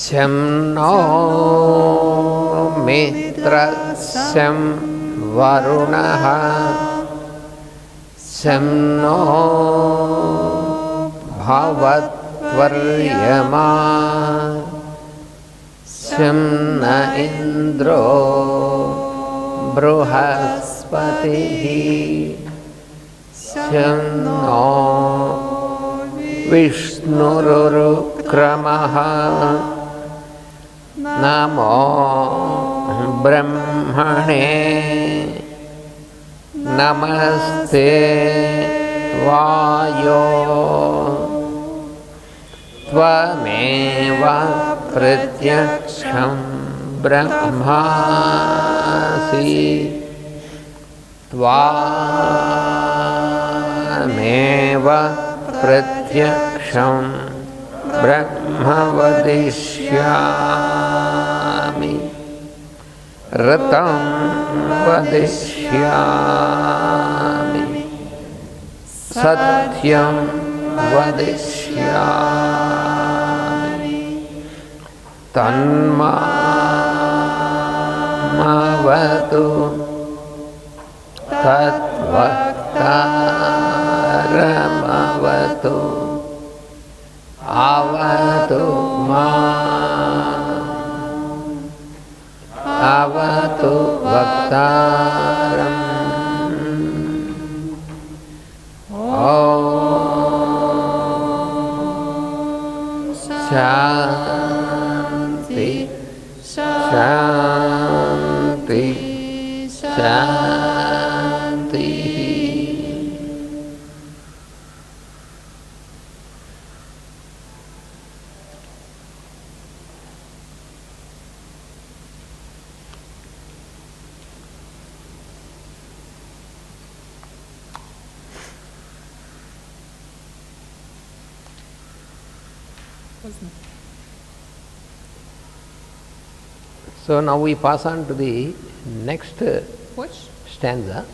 Sham no mitrasam varunaha Sham no bhavatvaryama Sham na indro bruhaspatihi Sham no Vishnurukramaha Namo Brahmane Namaste Vayo Tvameva Pratyaksham Brahmasi Tvameva Pratyaksham Brahma vadishyami Ratam vadishyami Satyam vadishyami Tanmavatu Tatvaktaramavatu Avatu Avatu Vaktaram Om Shanti Shanti Shanti. So now we pass on to the next stanza.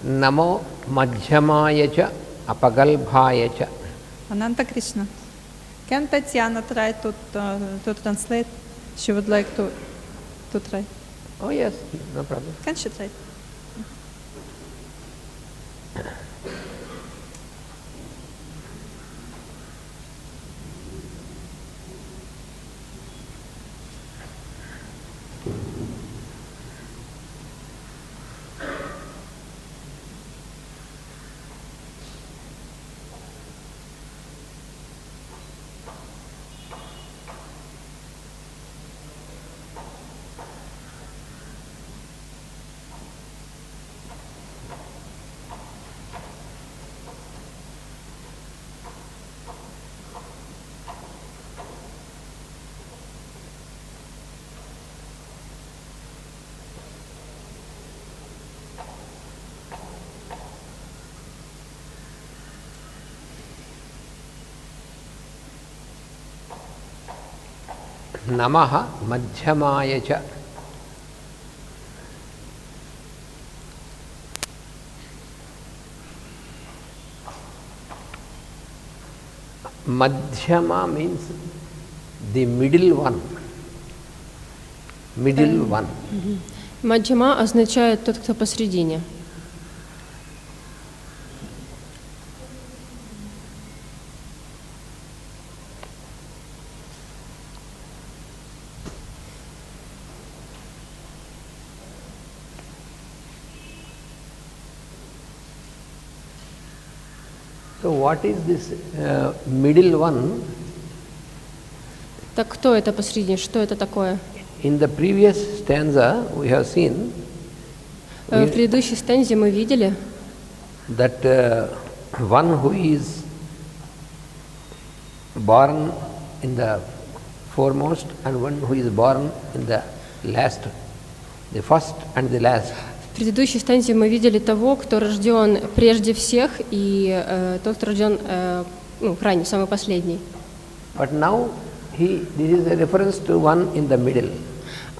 Namo Madhyamaya cha Apagalbhaya cha. Ananta Krishna. Can Tatiana try to translate? She would like to try. Oh yes, no problem. Can she try? Namaha Madhyamaya cha. Madhyama means the middle one. Middle one. Madhyama означает тот, кто посредине. So what is this middle one? Так кто это посредине? Что это такое? In the previous stanza we have seen В предыдущей станзе мы видели, that one who is born in the foremost and one who is born in the last, the first and the last. в предыдущей станзе мы видели того, кто рожден прежде всех, и тот, кто рожден крайний, самый последний. But now this is a reference to one in the middle.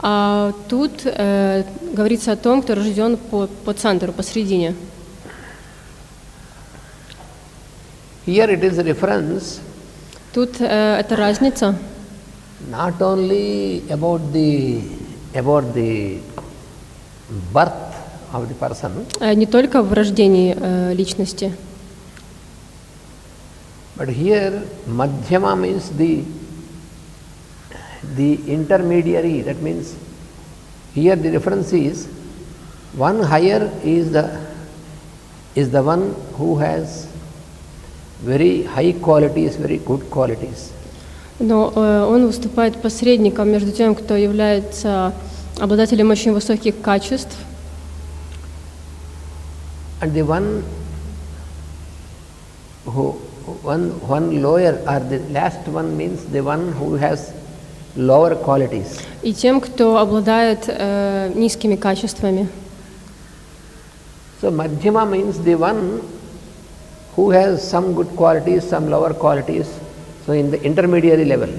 А тут говорится о том, кто рожден по центру, посредине. Here it is a reference Тут эта разница not only about the birth of the person, не только в рождении личности, but here madhyama means the intermediary. That means here the difference is one higher is the one who has very high qualities, very good qualities. но он выступает посредником между тем, кто является обладателем очень высоких качеств, And the one lower, or the last one means the one who has lower qualities. и тем, кто обладает низкими качествами. So madhyama means the one who has some good qualities, some lower qualities, so in the intermediary level.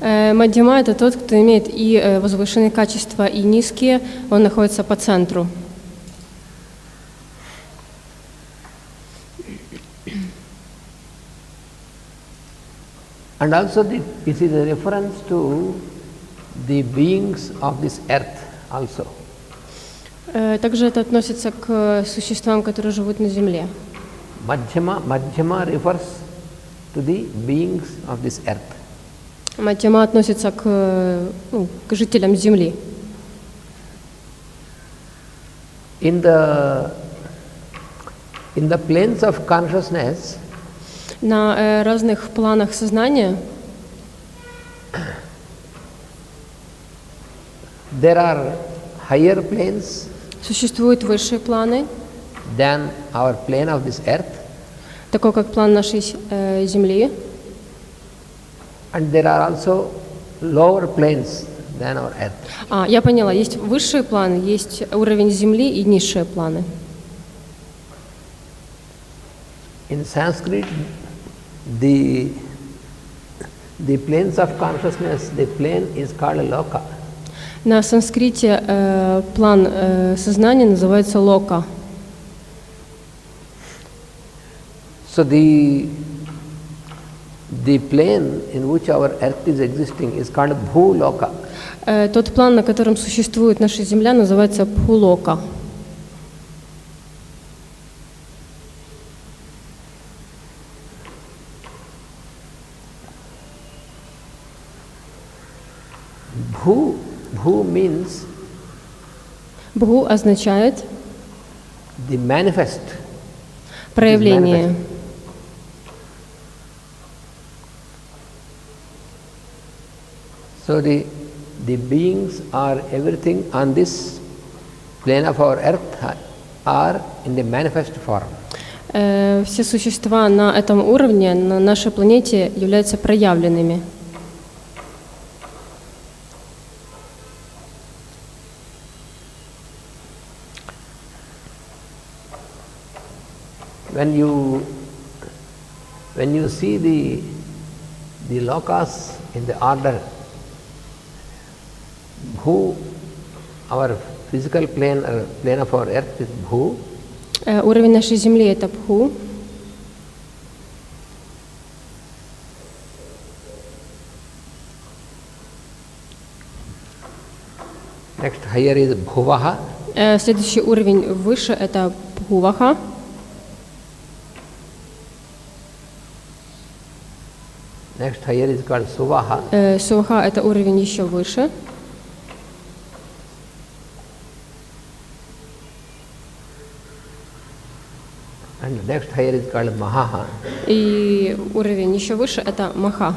Мадьяма – это тот, кто имеет и возвышенные качества, и низкие, он находится по центру. And also this is a reference to the beings of this earth also. Также это относится к существам, которые живут на Земле. Madhyama refers to the beings of this earth. Мадьяма относится к жителям Земли. In the planes of consciousness, На разных планах сознания there are higher planes существуют высшие планы, than our plane of this earth, такой как план нашей Земли, and there are also lower planes than our earth. Я поняла, есть высшие планы, есть уровень Земли и низшие планы. In Sanskrit, the planes of consciousness, the plane is called loka. На санскрите план сознания называется лока. So the plane in which our earth is existing is called bhuloka. Тот план, на котором существует наша Земля, называется бхулока. Bhu means Бху означает the manifest. проявление. So the beings or everything on this plane of our earth are in the manifest form. Все существа на этом уровне, на нашей планете, являются проявленными. When you see the lokas in the order, Bhu, our physical plane or plane of our earth is Bhu. Уровень нашей Земли – это Бху. Next higher is Bhuvaha. Следующий уровень выше – это Бхуваха. Next higher is called Suvaha. Суваха – это уровень еще выше. And next higher is called Mahaha. И уровень еще выше – это Маха.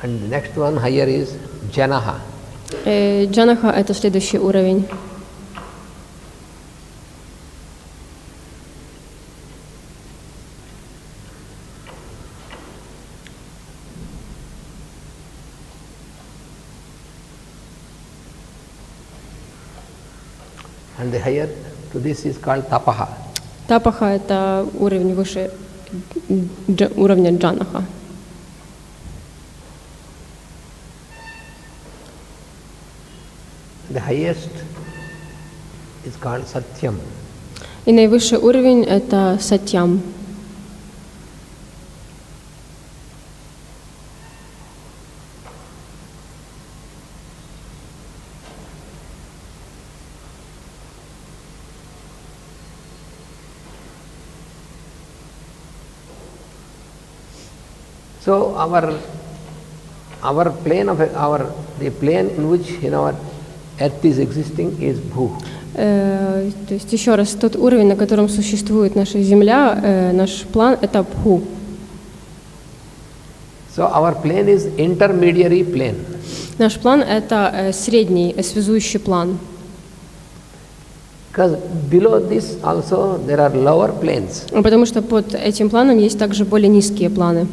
And the next one higher is Janaha. Джанаха – это следующий уровень. And the higher to this is called Tapaha. Тапаха – это уровень выше уровня Джанаха. the highest is called Satyam. И наивысший уровень — это сатьям. So our plane of the plane in which our earth is existing is Bhu. То есть еще раз, тот уровень, на котором существует наша Земля, наш план — это Бху. So our plane is intermediary plane. Наш план — это средний, связующий план. Because below this also there are lower planes. Потому что под этим планом есть также более низкие планы.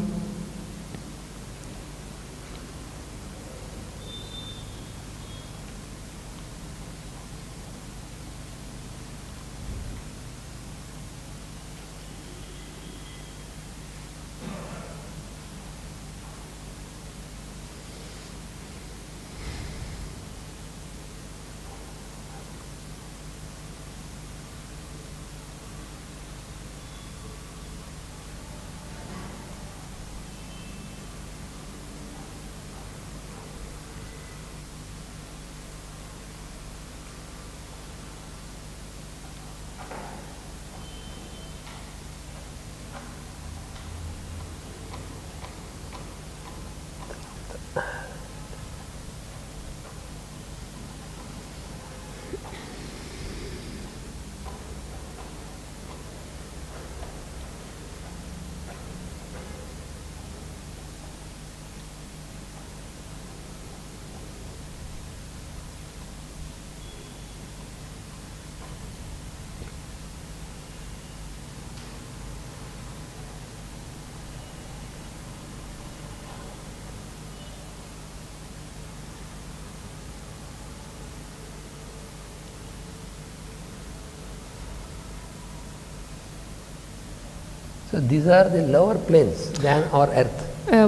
So these are the lower planes than our earth.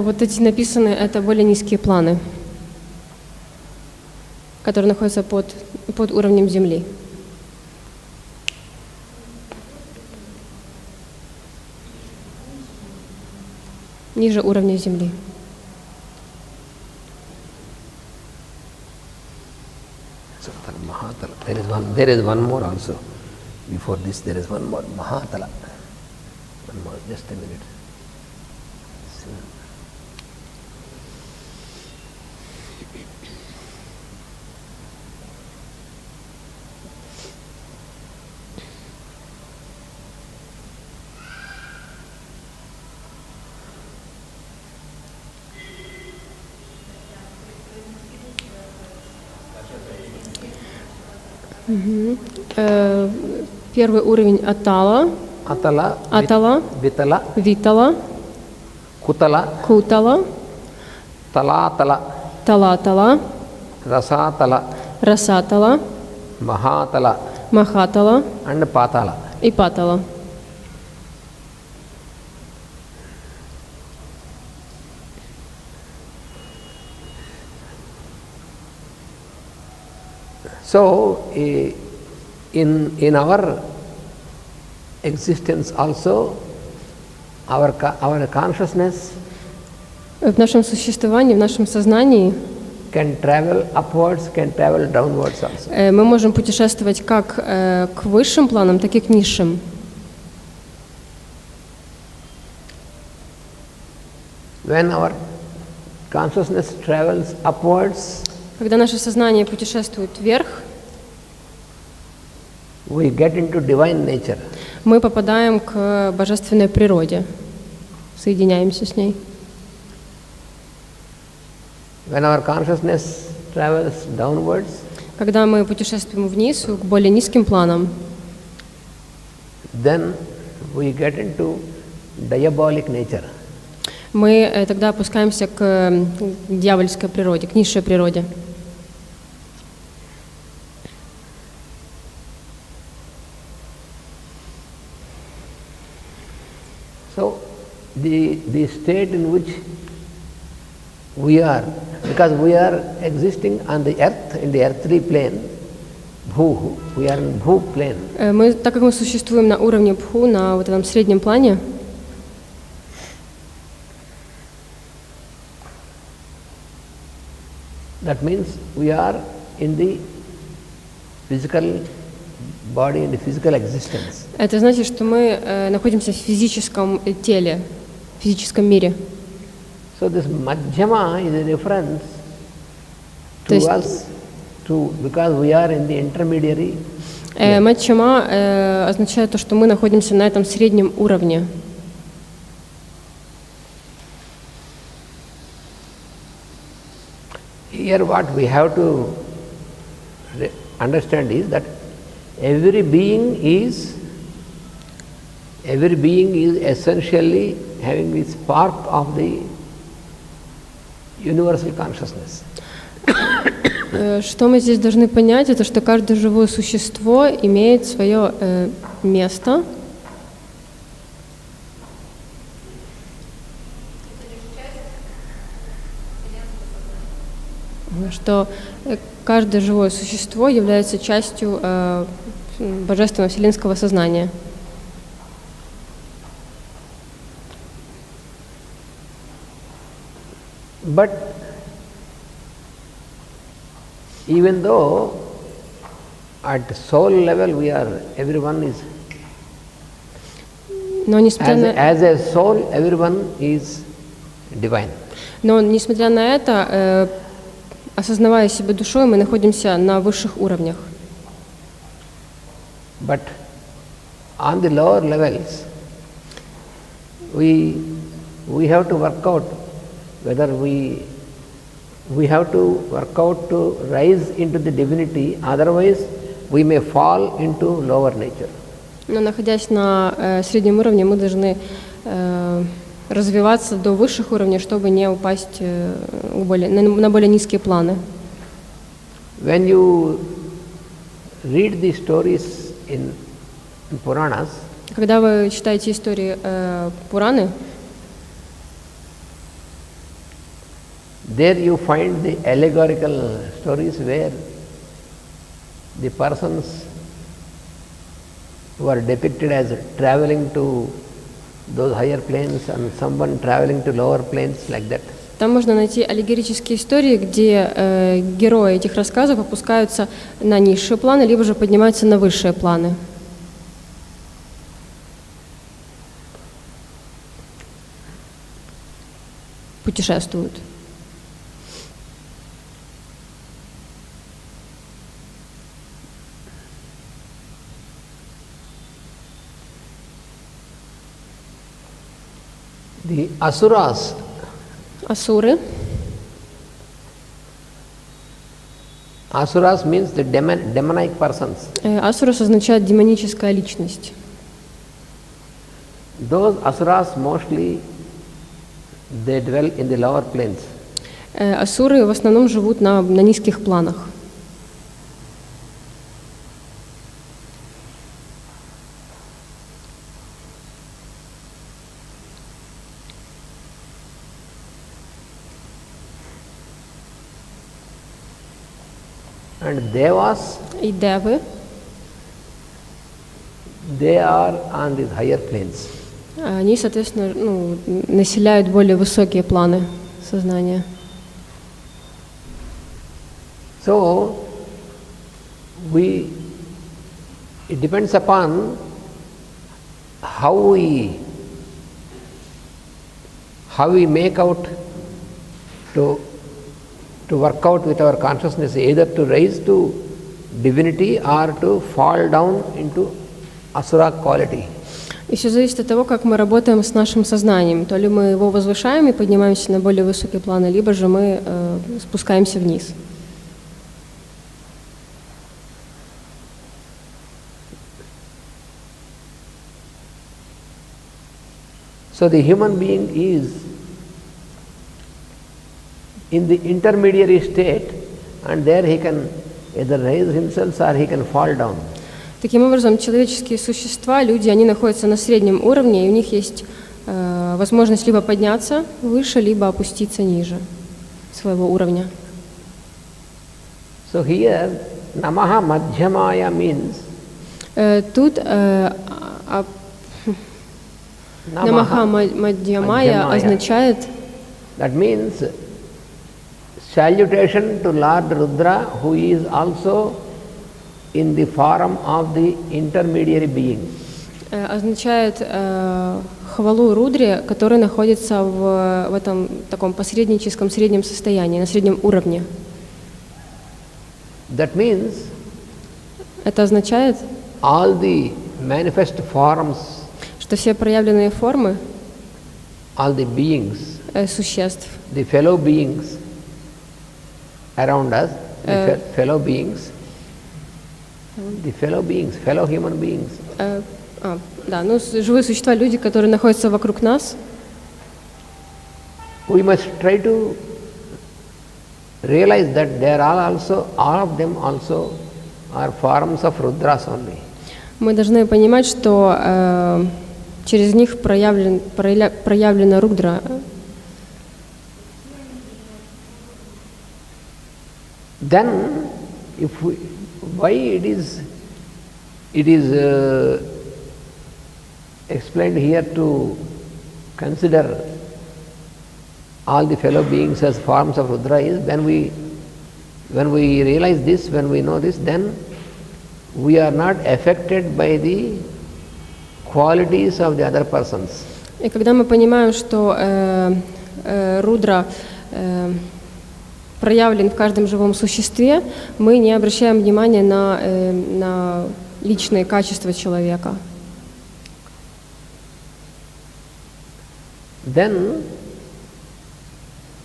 Вот эти написанные — это более низкие планы, которые находятся под уровнем Земли. Ниже уровня Земли. So Mahatala. There is one more also. Before this there is one more Mahatala. One more, just a minute. Первый уровень Атала, Atala, Vitala, Витала, Kutala, Кутала, Talatala, Талатала, Rasatala, Расатала, Mahatala, Махатала and Patala. и Патала. So, in our existence also, our consciousness В нашем существовании, в нашем сознании can travel upwards, can travel downwards also. мы можем путешествовать как к высшим планам, так и к низшим. When our consciousness travels upwards, Когда наше сознание путешествует вверх, we get into divine nature. мы попадаем к божественной природе, соединяемся с ней. When our consciousness travels downwards, Когда мы путешествуем вниз, к более низким планам, then we get into diabolic nature. мы тогда опускаемся к дьявольской природе, к низшей природе. So, the state in which we are because we are existing on the earth, in the earthly plane, bhu, we are in bhu plane. Так как мы существуем на уровне бху, на вот этом среднем плане, that means we are in the physical body, in the physical existence. это значит, что мы находимся в физическом теле, в физическом мире. So this madhyama is a reference to us, because we are in the intermediary. Мадьяма означает то, что мы находимся на этом среднем уровне. Here what we have to understand is that every being is essentially having the spark of the universal consciousness. Что мы здесь должны понять, это что каждое живое существо имеет свое место. Что каждое живое существо является частью божественного вселенского сознания. But even though at soul level everyone is, Но несмотря as a soul, everyone is divine. Но несмотря на это, осознавая себя душой, мы находимся на высших уровнях. But on the lower levels, we have to work out whether we have to work out to rise into the divinity, otherwise we may fall into lower nature. Но находясь на среднем уровне, мы должны развиваться до высших уровней, чтобы не упасть на более низкие планы. When you read the stories in Puranas, когда вы читаете истории Пураны, there you find the allegorical stories where the persons who are depicted as traveling to those higher planes and someone traveling to lower planes, like that. Там можно найти аллегорические истории, где герои этих рассказов опускаются на низшие планы, либо же поднимаются на высшие планы. Путешествуют. The asuras, Асуры. asuras means the demonic persons. Асурас означает демоническая личность. Those asuras mostly they dwell in the lower planes. Асуры в основном живут на низких планах. And devas, И девы, they are on these higher planes. они, соответственно, населяют более высокие планы сознания. So it depends upon how we make out to work out with our consciousness, either to rise to divinity or to fall down into asura quality. И все зависит от того, как мы работаем с нашим сознанием. То ли мы его возвышаем и поднимаемся на более высокие планы, либо же мы спускаемся вниз. So the human being is in the intermediary state, and there he can either raise himself or he can fall down. Таким образом, человеческие существа, люди, они находятся на среднем уровне, и у них есть возможность либо подняться выше, либо опуститься ниже. своего уровня. So here, Namaha Madhyamaya means Тут Намаха Мадьямая означает, that means salutation to Lord Rudra, who is also in the form of the intermediary being. означает хвалу Рудре, который находится в этом таком посредническом среднем состоянии, на среднем уровне. That means Это означает, all the manifest forms, что все проявленные формы all the beings, существ, the fellow beings around us, the fellow beings, fellow human beings, живые существа, люди, которые находятся вокруг нас, we must try to realize that they are all of them also are forms of Rudras only. мы должны понимать, что через них проявлена Рудра. Then, why it is explained here to consider all the fellow beings as forms of Rudra is when we realize this, when we know this, then we are not affected by the qualities of the other persons. И когда мы понимаем, что Рудра проявлен в каждом живом существе, мы не обращаем внимания на личные качества человека. Then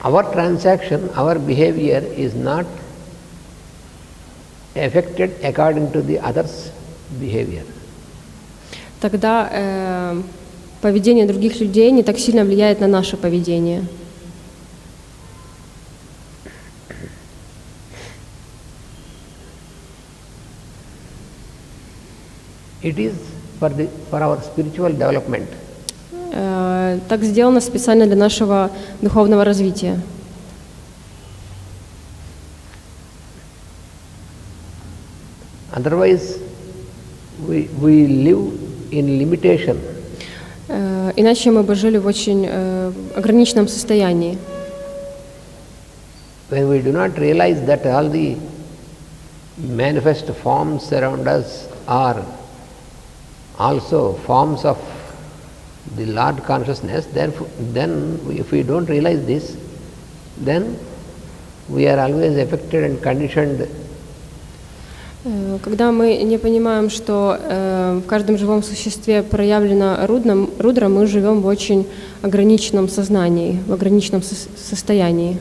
our transaction, our behavior is not affected according to the others' behavior. Тогда поведение других людей не так сильно влияет на наше поведение. It is for our spiritual development. Так сделано специально для нашего духовного развития. Otherwise, we live in limitation. Иначе мы бы жили в очень ограниченном состоянии. When we do not realize that all the manifest forms around us are also forms of the Lord consciousness, then if we don't realize this, then we are always affected and conditioned. Когда мы не понимаем, что в каждом живом существе проявлена Рудра, мы живем в очень ограниченном сознании, в ограниченном состоянии.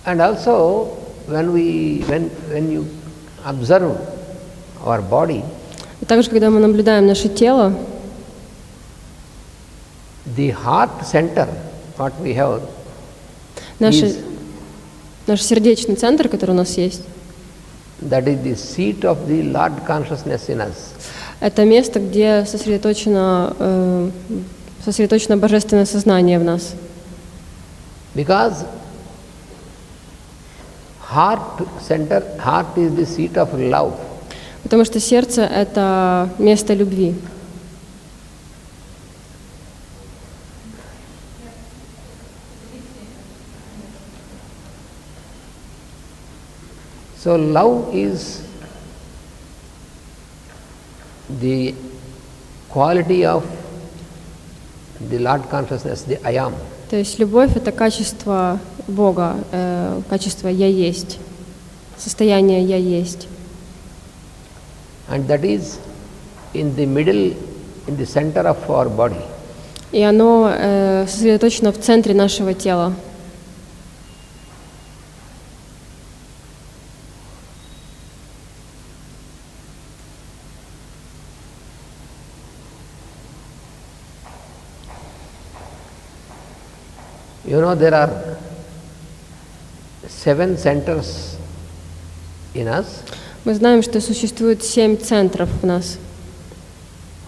And also, when you observe our body, И также, когда мы наблюдаем наше тело, the heart center, what we have, наш сердечный центр, который у нас есть, that is the seat of the Lord consciousness in us. Это место, где сосредоточено божественное сознание в нас. Because heart is the seat of love. Потому что сердце — это место любви. So love is the quality of the Lord consciousness, the I am. То есть любовь — это качество Бога, качество «я есть», состояние «я есть». And that is in the middle, in the center of our body. И оно сосредоточено в центре нашего тела. You know, there are 7 centers in us, Мы знаем, что существует 7 центров в нас,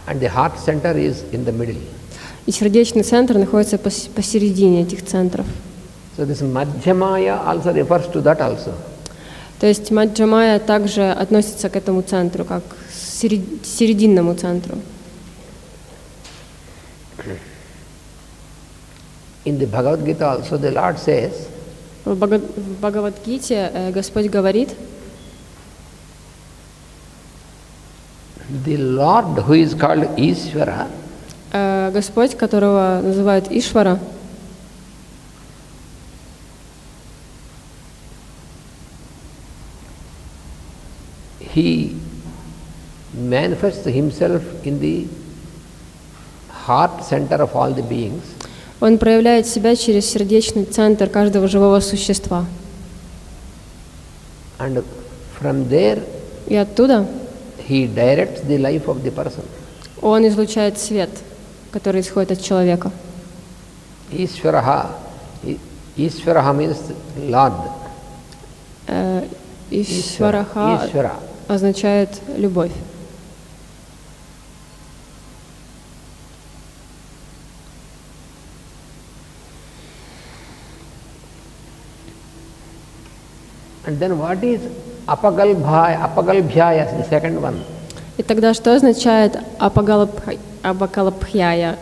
and the heart center is in the middle. и сердечный центр находится посередине этих центров. So this Madhyamaya also refers to that also. То есть Маджамая также относится к этому центру, как к серединному центру. In the Bhagavad Gita also the Lord says, В Бхагавад-гите Господь говорит, the Lord who is called Ishvara, Господь, которого называют Ишвара, He manifests himself in the heart center of all the beings. Он проявляет себя через сердечный центр каждого живого существа. And from there, И оттуда he directs the life of the person. он излучает свет, который исходит от человека. Ishvaraha means Lord. Ишвараха Ishvara. означает любовь. And then what is apagalbhyaya, the second one? И тогда что означает апакалабхьяя?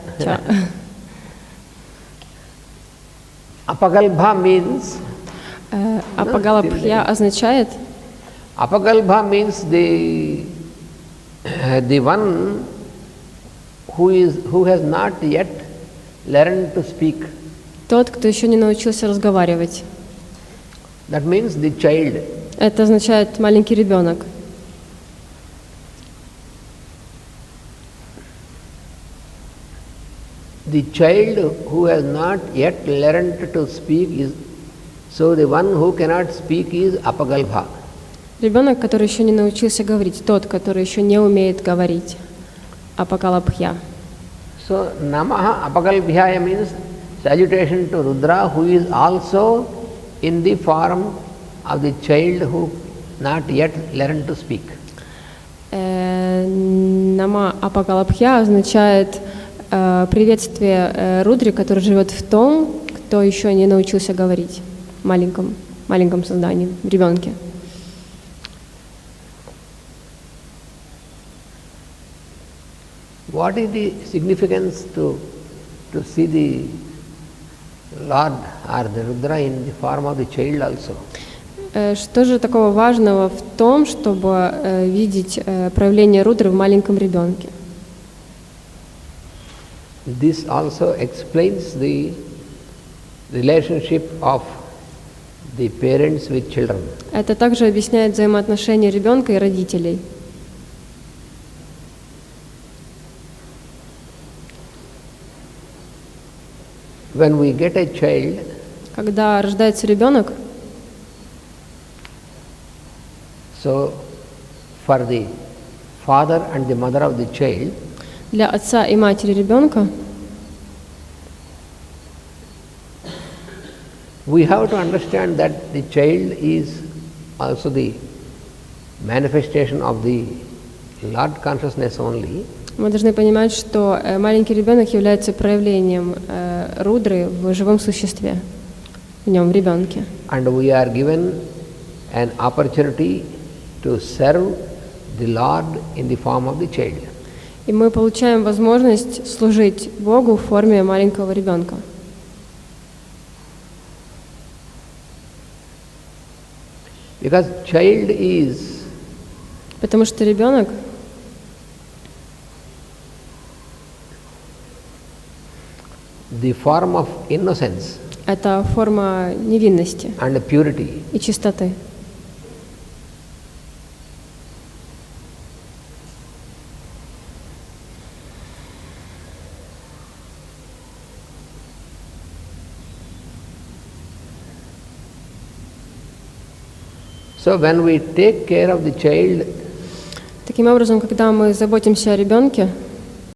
Apagalbha means Апагалабхья означает Apagalbha means the one who has not yet learned to speak. тот, кто еще не научился разговаривать. That means the child. Это означает маленький ребенок. The child who has not yet learned to speak is, so the one who cannot speak is apagalbha. Ребенок, который еще не научился говорить, тот, который еще не умеет говорить. Апакалабхья. So namaha apagalbhyaya means salutation to Rudra, who is also in the form of the child who not yet learned to speak. Нама Апакалабхья означает приветствие Рудре, который живет в том, кто еще не научился говорить, маленьком создании, ребенке. What is the significance to see the Lord or the Rudra in the form of the child also? Что же такого важного в том, чтобы видеть проявление Рудры в маленьком ребенке? This also explains the relationship of the parents with children. Это также объясняет взаимоотношения ребенка и родителей. When we get a child, Когда рождается ребенок, so for the father and the mother of the child, для отца и матери ребенка we have to understand that the child is also the manifestation of the Lord consciousness only. мы должны понимать, что маленький ребенок является проявлением Рудры в живом существе, в нем, в ребенке. And we are given an opportunity to serve the Lord in the form of the child. И мы получаем возможность служить Богу в форме маленького ребенка. Because child is Потому что ребенок the form of innocence — это форма невинности and purity. и чистоты. So when we take care of the child, Таким образом, когда мы заботимся о ребенке,